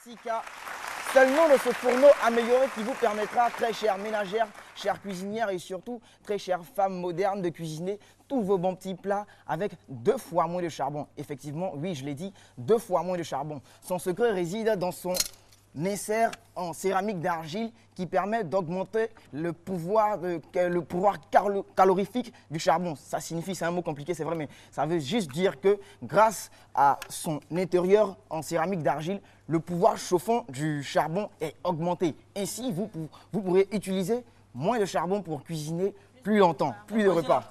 Tika. C'est le nom de ce fourneau amélioré qui vous permettra, très chères ménagères, chères cuisinières et surtout très chères femmes modernes, de cuisiner tous vos bons petits plats avec 2 fois moins de charbon. Effectivement, oui, je l'ai dit, 2 fois moins de charbon. Son secret réside dans son insert en céramique d'argile qui permet d'augmenter le pouvoir calorifique du charbon. Ça signifie, c'est un mot compliqué, c'est vrai, mais ça veut juste dire que grâce à son intérieur en céramique d'argile, le pouvoir chauffant du charbon est augmenté. Ainsi, vous pourrez utiliser moins de charbon pour cuisiner plus longtemps, plus de repas.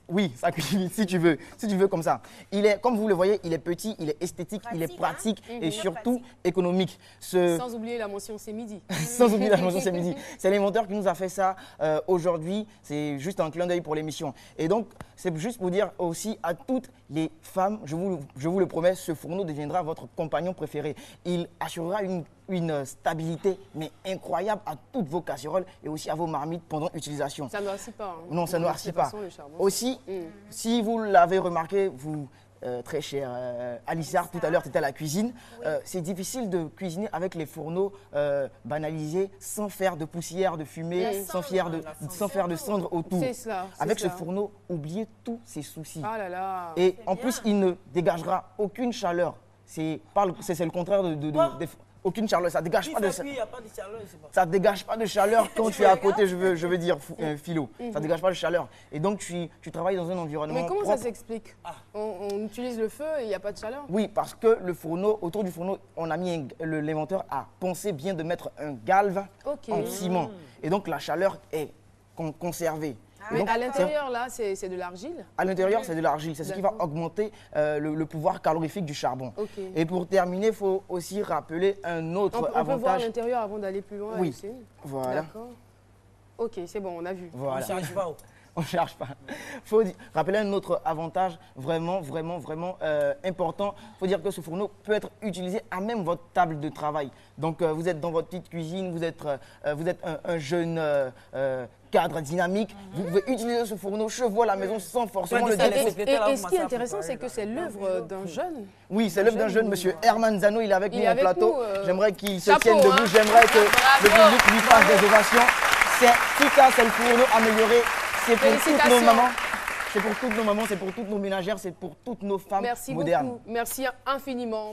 Oui, ça cuit vite si tu veux comme ça. Il est, comme vous le voyez, il est petit, il est esthétique, il est pratique et surtout économique. Sans oublier la mention c'est midi. Sans oublier la mention c'est midi. C'est l'inventeur qui nous a fait ça aujourd'hui. C'est juste un clin d'œil pour l'émission. Et donc, c'est juste pour dire aussi à toutes les femmes, je vous le promets, ce fourneau deviendra votre compagnon préféré. Il assurera une stabilité mais incroyable à toutes vos casseroles et aussi à vos marmites pendant utilisation. Ça ne noircit pas. Hein. Non, ça ne noircit pas. Aussi, si vous l'avez remarqué, vous, très cher Alissard, tout à l'heure tu étais à la cuisine, oui. C'est difficile de cuisiner avec les fourneaux banalisés sans faire de poussière, de fumée, sans faire de cendre autour. Avec ce fourneau, oubliez tous ces soucis. Ah là là. Et en plus, il ne dégagera aucune chaleur. C'est le contraire aucune chaleur, ça dégage pas de chaleur. Ça dégage pas de chaleur quand tu es à côté, je veux dire, Philo. Ça dégage pas de chaleur. Et donc tu travailles dans un environnement Mais comment propre. ça s'explique? On utilise le feu et il n'y a pas de chaleur? Oui, parce que le fourneau, autour du fourneau, on a mis l'inventeur a pensé bien de mettre un galve en ciment. Et donc la chaleur est conservée. Mais donc, à l'intérieur, là, c'est de l'argile? À l'intérieur, c'est de l'argile. C'est ce qui va augmenter le pouvoir calorifique du charbon. Et pour terminer, il faut aussi rappeler un autre avantage. On peut voir l'intérieur avant d'aller plus loin? Oui, voilà. D'accord. Ok, c'est bon, on a vu. Voilà. On ne cherche pas. On ne cherche pas. Il faut rappeler un autre avantage vraiment important. Il faut dire que ce fourneau peut être utilisé à même votre table de travail. Donc, vous êtes dans votre petite cuisine, vous êtes un jeune cadre dynamique. Vous pouvez utiliser ce fourneau chevaux à la maison sans forcément le délaisser. Et ce qui est intéressant, c'est que c'est l'œuvre d'un jeune. Oui, c'est l'œuvre d'un jeune, monsieur Herman Zano. Il est avec nous au plateau. J'aimerais qu'il se tienne Chapeau, debout. J'aimerais que le public lui fasse des ovations. C'est Tika, c'est le fourneau amélioré. C'est pour toutes nos mamans. C'est pour toutes nos mamans, c'est pour toutes nos ménagères, c'est pour toutes nos femmes modernes. Merci beaucoup. Merci infiniment.